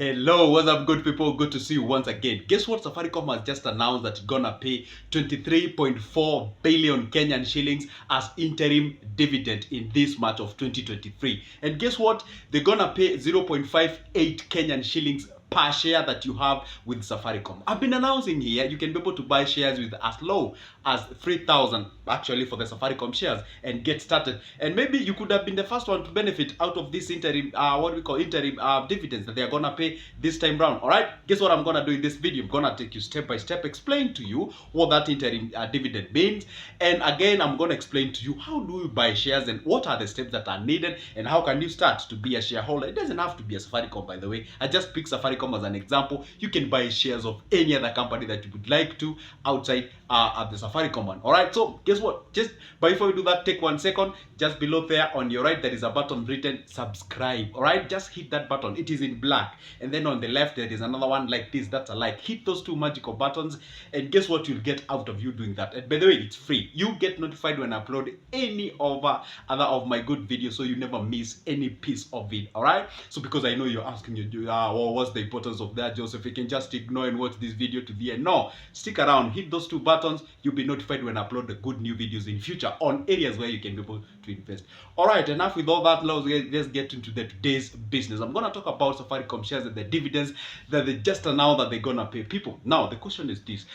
Hello, what's up, good people? Good to see you once again. Guess what? Safaricom has just announced that it's gonna pay 23.4 billion Kenyan shillings as interim dividend in this March of 2023. And guess what? They're gonna pay 0.58 Kenyan shillings per share that you have with Safaricom. I've been announcing here you can be able to buy shares with as low as 3,000 actually for the Safaricom shares and get started. And maybe you could have been the first one to benefit out of this interim what we call interim dividends that they are gonna pay this time round. All right, guess what I'm gonna do in this video? I'm gonna take you step by step, explain to you what that interim dividend means, and again I'm gonna explain to you how do you buy shares and what are the steps that are needed and how can you start to be a shareholder. It doesn't have to be a Safaricom, by the way. I just picked Safaricom as an example. You can buy shares of any other company that you would like to outside the Safaricom one. All right, so guess what? Just before we do that, take 1 second. Just below there on your right there is a button written subscribe. All right, just hit that button. It is in black, and then on the left there is another one like this. That's a like. Hit those two magical buttons, and guess what you'll get out of you doing that? And by the way, it's free. You get notified when I upload any other of my good videos, so you never miss any piece of it. All right, so because I know you're asking you well, what's the importance of that, Joseph? You can just ignore and watch this video to the end. No, stick around, hit those two buttons. You'll be notified when I upload the good new videos in future on areas where you can be able to invest. All right, enough with all that. Let's get into today's business. I'm gonna talk about Safaricom shares and the dividends that they just announced that they're gonna pay people. Now the question is this: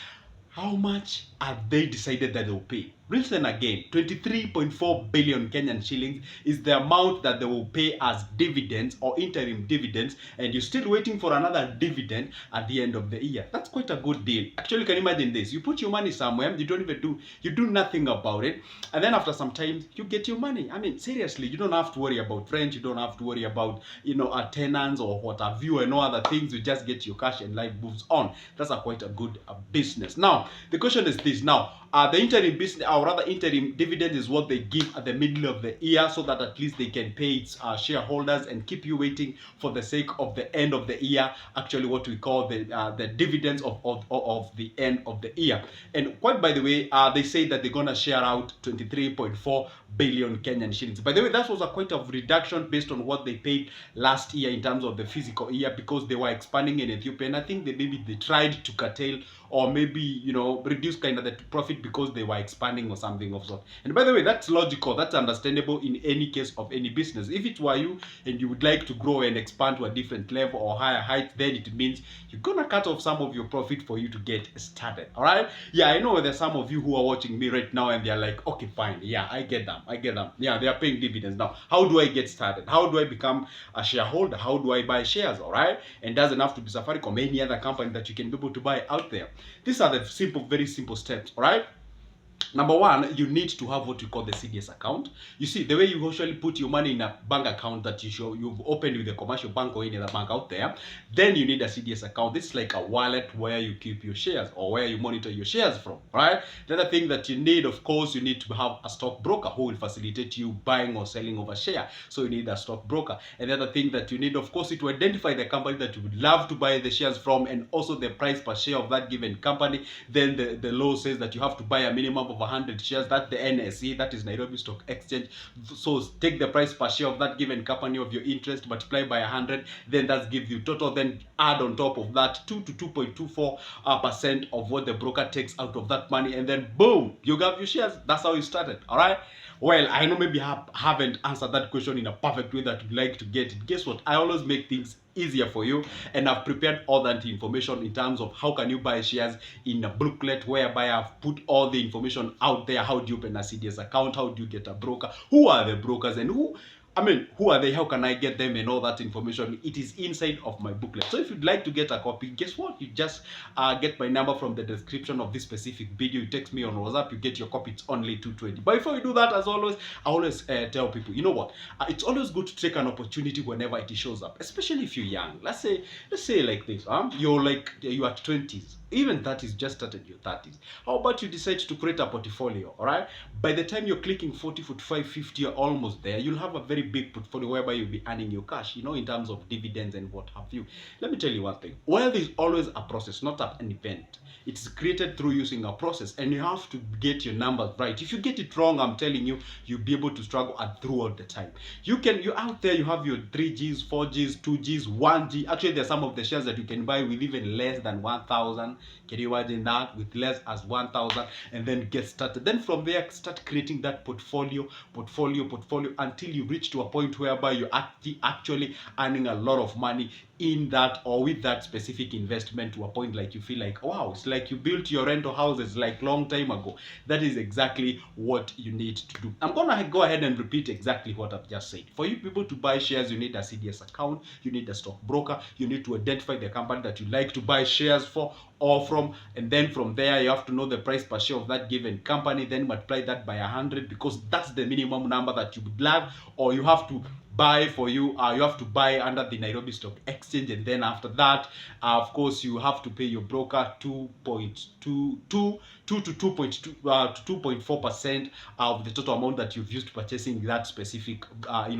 how much have they decided that they'll pay? Listen again, 23.4 billion Kenyan shillings is the amount that they will pay as dividends or interim dividends, and you're still waiting for another dividend at the end of the year. That's quite a good deal. Actually, can you imagine this? You put your money somewhere, you do nothing about it, and then after some time, you get your money. I mean, seriously, you don't have to worry about rent, you don't have to worry about, tenants or what have you and no other things. You just get your cash and life moves on. That's quite a good business. Now, the question is this now. The interim business, or rather interim dividend, is what they give at the middle of the year so that at least they can pay its shareholders and keep you waiting for the sake of the end of the year. Actually, what we call the dividends of the end of the year. And quite by the way, they say that they're gonna share out 23.4 billion Kenyan shillings. By the way, that was a quite of reduction based on what they paid last year in terms of the physical year, because they were expanding in Ethiopia, and I think they tried to curtail or maybe reduce kind of the profit because they were expanding or something of sort. And by the way, that's logical, that's understandable in any case of any business. If it were you and you would like to grow and expand to a different level or higher height, then it means you're gonna cut off some of your profit for you to get started. All right, yeah, I know there's some of you who are watching me right now and they're like, okay, fine, yeah, I get them. Yeah, they are paying dividends. Now, how do I get started? How do I become a shareholder? How do I buy shares? All right, and doesn't have to be Safaricom, any other company that you can be able to buy out there. These are the very simple steps. All right. Number one, you need to have what you call the CDS account. You see, the way you usually put your money in a bank account that you've opened with a commercial bank or any other bank out there, then you need a CDS account. This is like a wallet where you keep your shares or where you monitor your shares from, right? The other thing that you need, of course, you need to have a stockbroker who will facilitate you buying or selling of a share. So you need a stockbroker. And the other thing that you need, of course, is to identify the company that you would love to buy the shares from and also the price per share of that given company. Then the law says that you have to buy a minimum of 100 shares. That's the NSE, that is Nairobi Stock Exchange. So take the price per share of that given company of your interest, multiply by 100, then that gives you total. Then add on top of that 2 to 2.24% of what the broker takes out of that money, and then boom, you got your shares. That's how you started. All right. Well, I know maybe I haven't answered that question in a perfect way that you'd like to get it. Guess what? I always make things easier for you, and I've prepared all that information in terms of how can you buy shares in a booklet whereby I've put all the information out there. How do you open a CDS account? How do you get a broker? Who are the brokers and who are they? How can I get them and all that information? It is inside of my booklet. So if you'd like to get a copy, guess what? You just get my number from the description of this specific video. You text me on WhatsApp, you get your copy. It's only 220. But before you do that, as always, I always tell people, you know what? It's always good to take an opportunity whenever it shows up, especially if you're young. Let's say like this. You are 20s. even 30s, just started your 30s. How about you decide to create a portfolio? All right, by the time you're clicking 40, 45, 50, you're almost there. You'll have a very big portfolio whereby you'll be earning your cash, in terms of dividends and what have you. Let me tell you one thing: wealth is always a process, not an event. It's created through using a process, and you have to get your numbers right. If you get it wrong, I'm telling you, you'll be able to struggle throughout the time. You're out there, you have your 3Gs, 4Gs, 2Gs, 1G. Actually, there's some of the shares that you can buy with even less than 1,000. Can you imagine that? With less as 1,000, and then get started. Then from there, start creating that portfolio until you reach to a point whereby you're actually earning a lot of money in that or with that specific investment, to a point like you feel like, wow, it's like you built your rental houses like long time ago. That is exactly what you need to do. I'm gonna go ahead and repeat exactly what I've just said. For you people to buy shares, you need a CDS account, you need a stockbroker, you need to identify the company that you like to buy shares for or from, and then from there you have to know the price per share of that given company, then multiply that by 100, because that's the minimum number that you would love, or you have to buy for you have to buy under the Nairobi Stock Exchange, and then after that, of course, you have to pay your broker 2.22 to 2.2 to 2.4% of the total amount that you've used purchasing that specific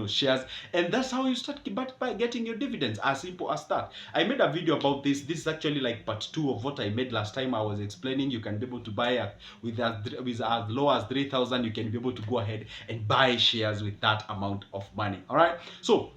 shares, and that's how you start by getting your dividends. As simple as that. I made a video about this. This is actually like part 2 of what I made last time. I was explaining you can be able to buy with as low as 3,000. You can be able to go ahead and buy shares with that amount of money. All right, so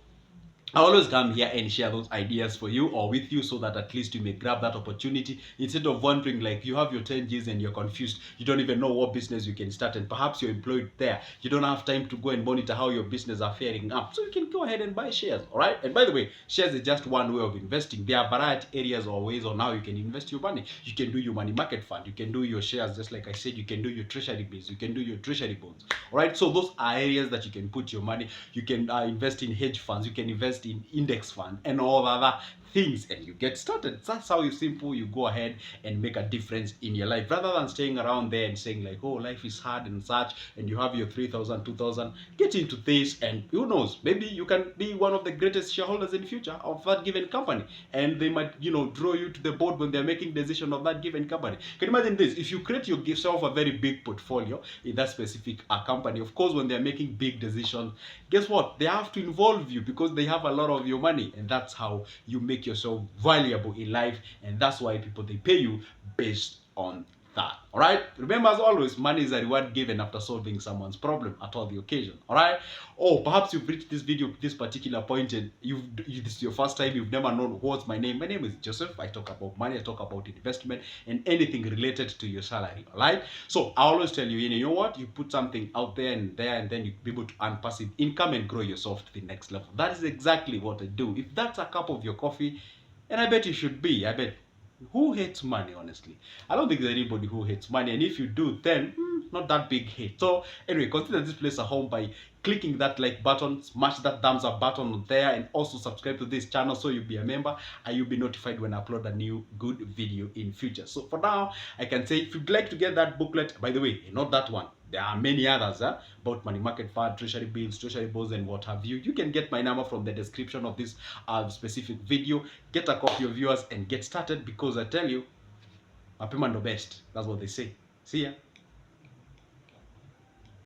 I always come here and share those ideas for you or with you, so that at least you may grab that opportunity, instead of wondering, like, you have your 10Gs and you're confused, you don't even know what business you can start, and perhaps you're employed there, you don't have time to go and monitor how your business are faring up, so you can go ahead and buy shares. All right, and by the way, shares is just one way of investing. There are variety areas or ways on how you can invest your money. You can do your money market fund, you can do your shares, just like I said, you can do your treasury bills, you can do your treasury bonds. All right, so those are areas that you can put your money. You can invest in hedge funds, you can invest in index fund and all other things, and you get started. That's how you go ahead and make a difference in your life, rather than staying around there and saying like, oh, life is hard and such, and you have your 3,000, 2,000. Get into this, and who knows, maybe you can be one of the greatest shareholders in the future of that given company, and they might draw you to the board when they're making decision of that given company. Can you imagine this? If you create yourself a very big portfolio in that specific company, of course, when they're making big decisions, guess what? They have to involve you, because they have a lot of your money, and that's how you make yourself valuable in life, and that's why people, they pay you based on that. All right, remember, as always, money is a reward given after solving someone's problem at all the occasion. All right, or perhaps you've reached this video, this particular point, and this is your first time, you've never known what's my name. My name is Joseph. I talk about money, I talk about investment, and anything related to your salary. All right, so I always tell you, you know what, you put something out there, and then you be able to earn passive income and grow yourself to the next level. That is exactly what I do. If that's a cup of your coffee, and I bet you should be, I bet. Who hates money, honestly? I don't think there's anybody who hates money, and if you do, then not that big hate. So anyway, consider this place a home by clicking that like button, smash that thumbs up button there, and also subscribe to this channel so you'll be a member and you'll be notified when I upload a new good video in future. So for now, I can say, if you'd like to get that booklet, by the way, not that one, there are many others about money market fund, treasury bills, treasury bonds, and what have you. You can get my number from the description of this specific video. Get a copy of yours and get started, because I tell you, mapema ndo best. That's what they say. See ya.